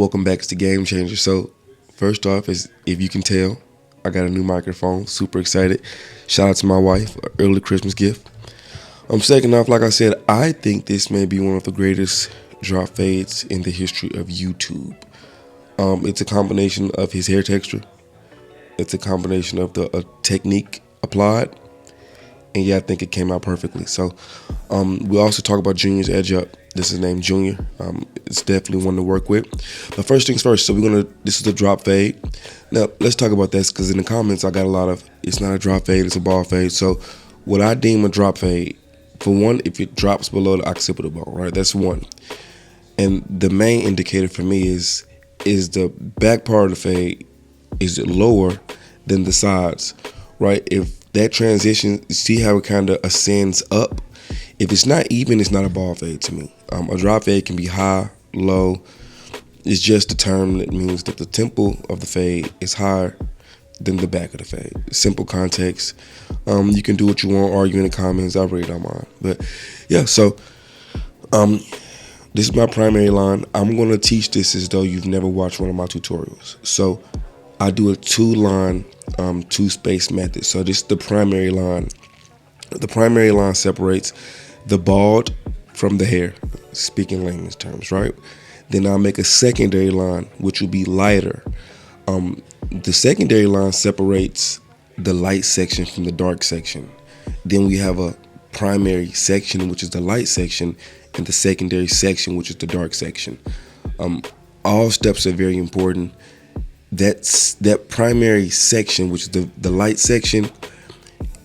Welcome back to GameChanger. So, first off, is if you can tell, I got a new microphone. Super excited. Shout out to my wife, an early Christmas gift. Second off, like I said, I think this may be one of the greatest drop fades in the history of YouTube. It's a combination of his hair texture. It's a combination of the technique applied. And yeah, I think it came out perfectly. So, we also talk about Junior's edge up. This is named Junior. It's definitely one to work with. But first things first. So this is the drop fade. Now let's talk about this because in the comments I got a lot of it's not a drop fade, it's a ball fade. So what I deem a drop fade, for one, if it drops below the occipital bone, right? That's one. And the main indicator for me is the back part of the fade, is it lower than the sides, right? If that transition, see how it kind of ascends up. If it's not even, it's not a ball fade to me. A drop fade can be high, low. It's just a term that means that the temple of the fade is higher than the back of the fade. Simple context. You can do what you want, argue in the comments. I really don't mind. But yeah, so this is my primary line. I'm going to teach this as though you've never watched one of my tutorials. So I do a two-line, two-space method. So this is the primary line. The primary line separates the bald from the hair, speaking layman's terms, right? Then I'll make a secondary line, which will be lighter. The secondary line separates the light section from the dark section. Then we have a primary section, which is the light section, and the secondary section, which is the dark section. All steps are very important. That primary section, which is the light section,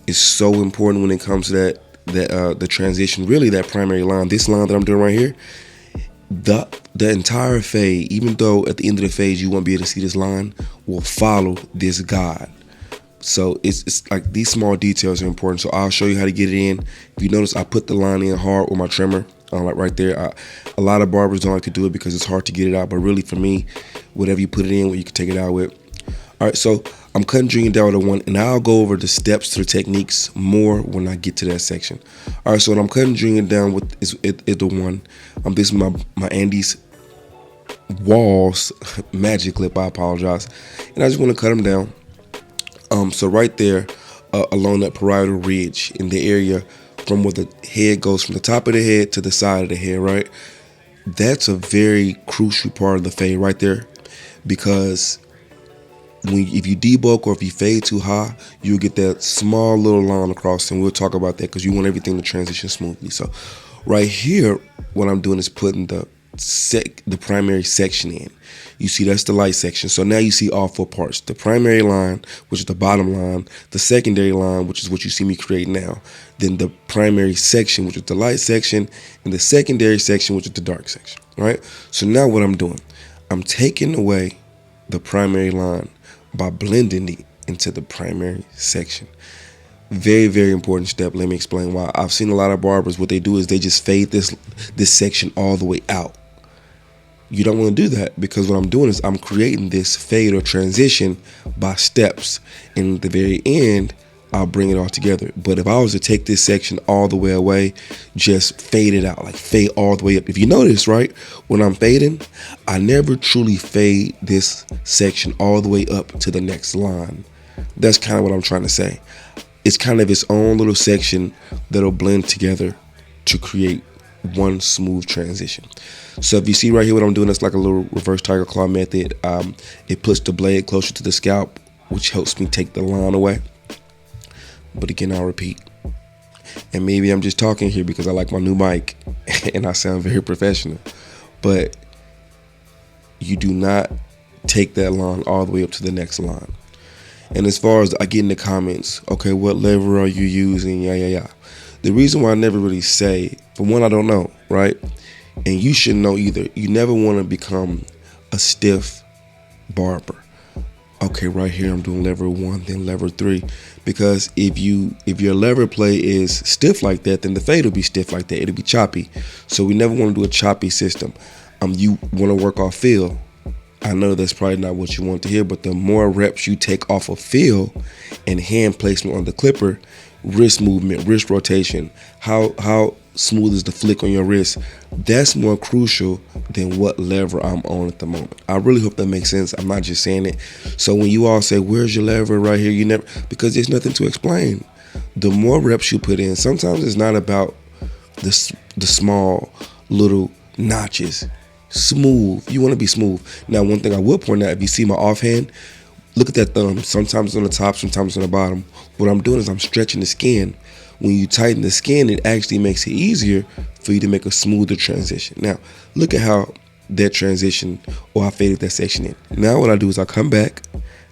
is so important when it comes to the transition. Really, that primary line, this line that I'm doing right here, the entire fade, even though at the end of the fade you won't be able to see this line, will follow this guide. So it's like these small details are important. So I'll show you how to get it in. If you notice, I put the line in hard with my trimmer, like right there. A lot of barbers don't like to do it because it's hard to get it out. But really, for me, whatever you put it in, what you can take it out with. All right, so I'm cutting Junior down with a one, and I'll go over the steps to the techniques more when I get to that section. All right, so what I'm cutting Junior down with is the one. This is my Andy's Walls magic clip. I apologize, and I just want to cut him down. So right there, along that parietal ridge in the area from where the head goes from the top of the head to the side of the head, right? That's a very crucial part of the fade right there, because if you debulk or if you fade too high, you'll get that small little line across, and we'll talk about that because you want everything to transition smoothly. So right here, what I'm doing is putting the primary section in. You see, that's the light section. So now you see all four parts: the primary line, which is the bottom line, the secondary line, which is what you see me create now, then the primary section, which is the light section, and the secondary section, which is the dark section. All right. So now what I'm doing, I'm taking away the primary line by blending it into the primary section. Very, very important step. Let me explain why. I've seen a lot of barbers, what they do is they just fade this section all the way out. You don't want to do that, because what I'm doing is I'm creating this fade or transition by steps. And at the very end, I'll bring it all together. But if I was to take this section all the way away, just fade it out, like fade all the way up. If you notice, right, when I'm fading, I never truly fade this section all the way up to the next line. That's kind of what I'm trying to say. It's kind of its own little section that'll blend together to create one smooth transition. So if you see right here what I'm doing, that's like a little reverse tiger claw method. It puts the blade closer to the scalp, which helps me take the line away. But again, I'll repeat. And maybe I'm just talking here because I like my new mic and I sound very professional. But you do not take that line all the way up to the next line. And as far as I get in the comments, okay, what lever are you using? Yeah. The reason why I never really say, for one, I don't know, right? And you shouldn't know either. You never want to become a stiff barber. Okay, right here I'm doing lever 1, then lever 3. Because if your lever play is stiff like that, then the fade will be stiff like that. It'll be choppy. So we never want to do a choppy system. You want to work off feel. I know that's probably not what you want to hear, but the more reps you take off of feel and hand placement on the clipper, wrist movement, wrist rotation, how smooth as the flick on your wrist, that's more crucial than what lever I'm on at the moment. I really hope that makes sense. I'm not just saying it. So when you all say, where's your lever right here? You never, because there's nothing to explain. The more reps you put in, sometimes it's not about the small little notches. Smooth. You want to be smooth. Now, one thing I will point out, if you see my offhand, look at that thumb. Sometimes it's on the top, sometimes it's on the bottom. What I'm doing is I'm stretching the skin. When you tighten the skin, it actually makes it easier for you to make a smoother transition. Now, look at how that transition, or I faded that section in. Now what I do is I come back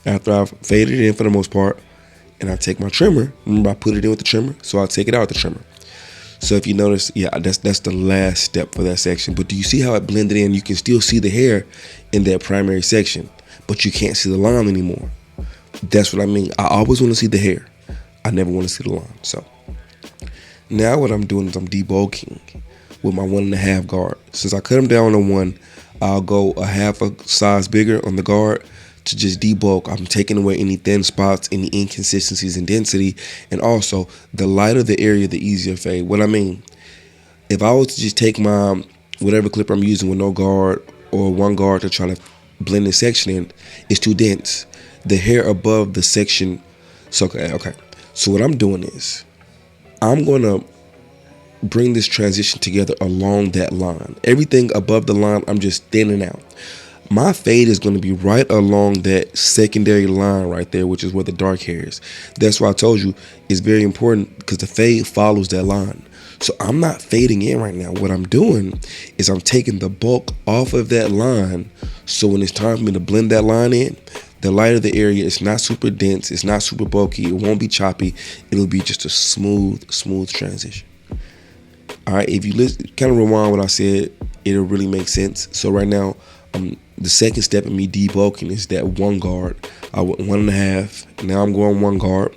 after I've faded it in for the most part, and I take my trimmer. Remember, I put it in with the trimmer, so I'll take it out with the trimmer. So if you notice, yeah, that's the last step for that section. But do you see how it blended in? You can still see the hair in that primary section, but you can't see the line anymore. That's what I mean. I always want to see the hair. I never want to see the line. So now what I'm doing is I'm debulking with my 1.5 guard. Since I cut them down to 1, I'll go a half a size bigger on the guard to just debulk. I'm taking away any thin spots, any inconsistencies in density, and also the lighter the area, the easier fade. What I mean, if I was to just take my whatever clipper I'm using with no guard or 1 guard to try to blend this section in, it's too dense. The hair above the section, so okay. So what I'm doing is I'm gonna bring this transition together along that line. Everything above the line, I'm just thinning out. My fade is going to be right along that secondary line right there, which is where the dark hair is. That's why I told you it's very important, because the fade follows that line. So I'm not fading in right now. What I'm doing is I'm taking the bulk off of that line, so when it's time for me to blend that line in, the lighter the area, it's not super dense, it's not super bulky, it won't be choppy, it'll be just a smooth transition. All right, if you listen, kind of rewind what I said, it'll really make sense. So right now, the second step in me debulking is that 1 guard. I went 1.5. Now I'm going 1 guard.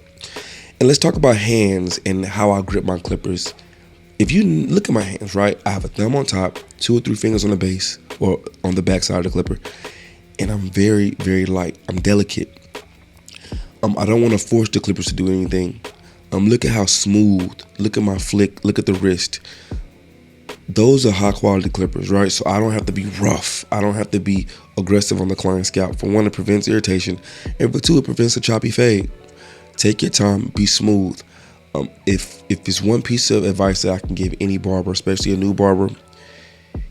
And let's talk about hands and how I grip my clippers. If you look at my hands, right, I have a thumb on top, 2 or 3 fingers on the base or on the back side of the clipper, and I'm very, very light. I'm delicate. I don't want to force the clippers to do anything. Look at how smooth. Look at my flick. Look at the wrist. Those are high quality clippers, right? So I don't have to be rough. I don't have to be aggressive on the client's scalp. For 1, it prevents irritation, and for 2, it prevents a choppy fade. Take your time, be smooth. If there's one piece of advice that I can give any barber, especially a new barber,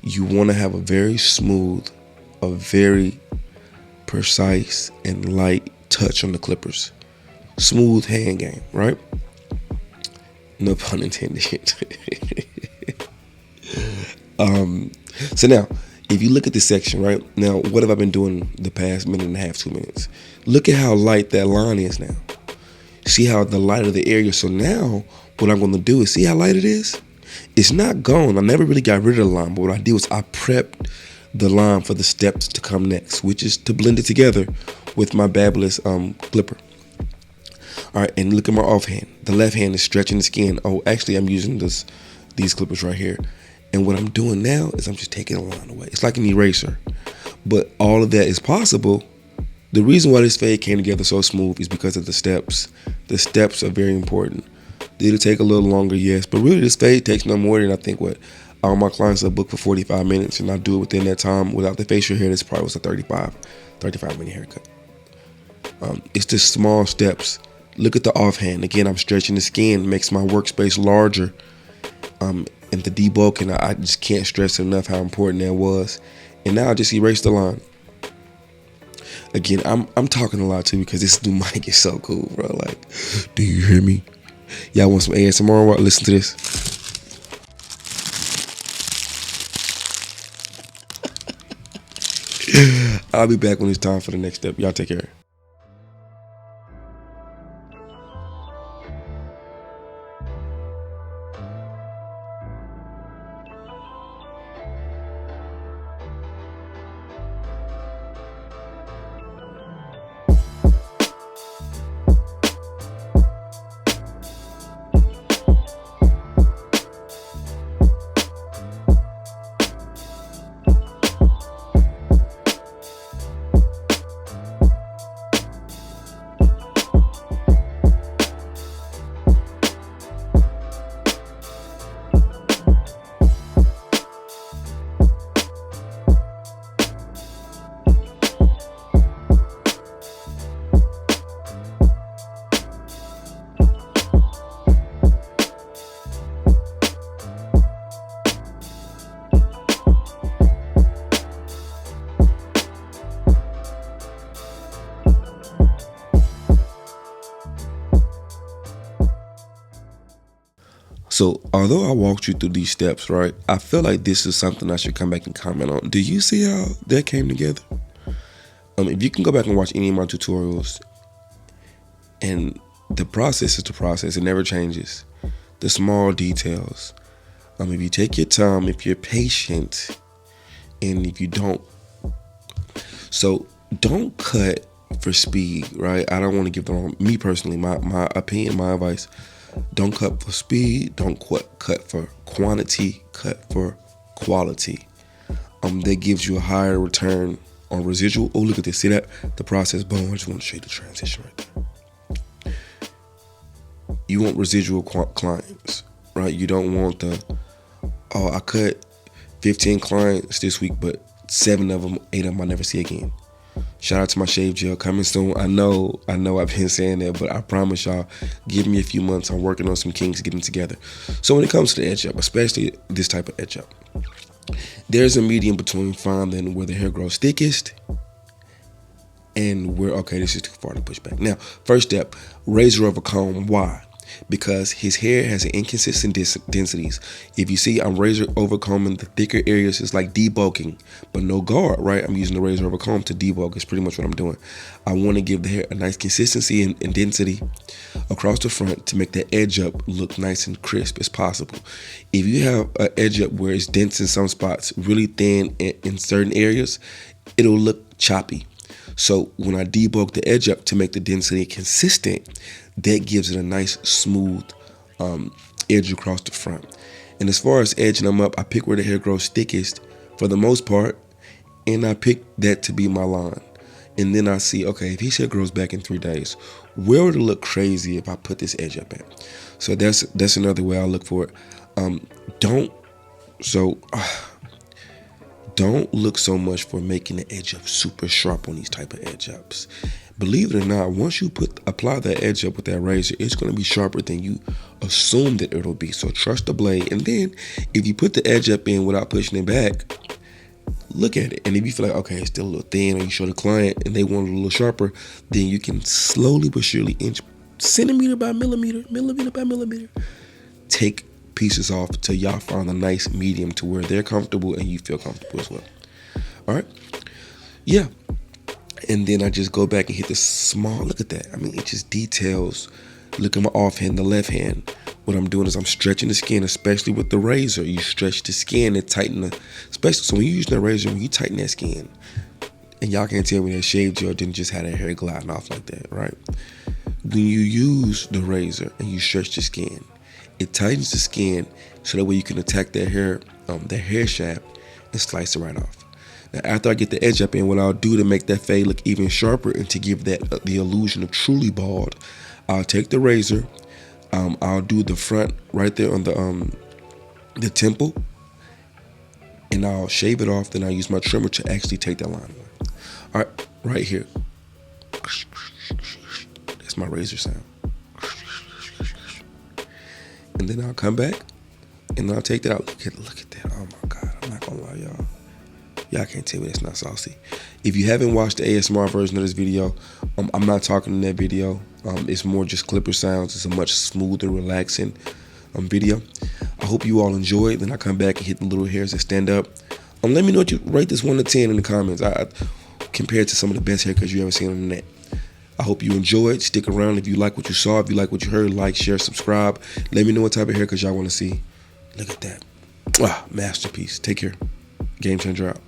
you want to have a very smooth, a very precise and light touch on the clippers. Smooth hand game, right? No pun intended. So now, if you look at this section, right? Now, what have I been doing the past 1.5, 2 minutes? Look at how light that line is now. See how the lighter the area. So now, what I'm going to do is, see how light it is? It's not gone. I never really got rid of the line, but what I did was I prepped the line for the steps to come next, which is to blend it together with my Babbleless clipper. All right, and look at my offhand. The left hand is stretching the skin. Oh, actually, I'm using these clippers right here. And what I'm doing now is I'm just taking a line away. It's like an eraser. But all of that is possible. The reason why this fade came together so smooth is because of the steps. The steps are very important. It'll take a little longer, yes. But really, this fade takes no more than, I think, all my clients are booked for 45 minutes. And I do it within that time. Without the facial hair, this probably was a 35-minute haircut. It's just small steps. Look at the offhand. Again, I'm stretching the skin. Makes my workspace larger. And the debulking, I just can't stress enough how important that was. And now I just erase the line. Again, I'm talking a lot too, because this new mic is so cool, bro. Like, do you hear me? Y'all want some ASMR? Listen to this. I'll be back when it's time for the next step. Y'all take care. So although I walked you through these steps, right, I feel like this is something I should come back and comment on. Do you see how that came together? If you can go back and watch any of my tutorials, and the process is the process, it never changes. The small details. If you take your time, if you're patient, and if you don't, so don't cut for speed, right? I don't want to give the wrong, me personally, my opinion, my advice, don't cut for speed, don't cut for quantity, cut for quality. That gives you a higher return on residual. Oh, look at this, see that? The process, boom, I just want to show you the transition right there. You want residual clients, right? You don't want I cut 15 clients this week, but 8 of them I never see again. Shout out to my shave gel coming soon. I know I've been saying that, but I promise y'all, give me a few months. I'm working on some kinks, getting together. So when it comes to the edge up, especially this type of edge up, there's a medium between finding where the hair grows thickest and where, okay, this is too far to push back. Now, first step, razor over comb. Why? Because his hair has an inconsistent densities. If you see, I'm razor over combing the thicker areas. It's like debulking, but no guard, right? I'm using the razor over comb to debulk. It's pretty much what I'm doing. I want to give the hair a nice consistency and density across the front to make that edge up look nice and crisp as possible. If you have an edge up where it's dense in some spots, really thin in certain areas, it'll look choppy. So when I debulk the edge up to make the density consistent, that gives it a nice smooth edge across the front. And as far as edging them up, I pick where the hair grows thickest for the most part, and I pick that to be my line. And then I see, okay, if his hair grows back in 3 days, where would it look crazy if I put this edge up at? So that's another way I look for it. Don't look so much for making the edge up super sharp on these type of edge ups. Believe it or not, once you apply that edge up with that razor, it's going to be sharper than you assume that it'll be. So trust the blade. And then if you put the edge up in without pushing it back, look at it. And if you feel like, okay, it's still a little thin, or you show the client and they want it a little sharper, then you can slowly but surely inch, centimeter by millimeter, take pieces off till y'all find a nice medium to where they're comfortable and you feel comfortable as well. All right. Yeah. And then I just go back and hit the small, look at that. I mean, it just details. Look at my offhand, the left hand. What I'm doing is I'm stretching the skin, especially with the razor. You stretch the skin and tighten especially, so when you use the razor, when you tighten that skin, and y'all can't tell me that shave gel didn't just have that hair gliding off like that, right? When you use the razor and you stretch the skin, it tightens the skin so that way you can attack that hair shaft and slice it right off. Now, after I get the edge up in, what I'll do to make that fade look even sharper and to give that the illusion of truly bald, I'll take the razor, I'll do the front right there on the temple, and I'll shave it off. Then I'll use my trimmer to actually take that line away. All right, right here. That's my razor sound. And then I'll come back and I'll take that out. Look at that. Oh my God. I'm not gonna lie, y'all. Y'all can't tell me that's not saucy. If you haven't watched the ASMR version of this video, I'm not talking in that video. It's more just clipper sounds. It's a much smoother, relaxing video. I hope you all enjoy it. Then I come back and hit the little hairs that stand up. Let me know what you rate this 1 to 10 in the comments. I compared to some of the best haircuts you ever seen on the net. I hope you enjoyed. Stick around if you like what you saw. If you like what you heard, like, share, subscribe. Let me know what type of haircuts y'all want to see. Look at that. Masterpiece. Take care. GameChanger out.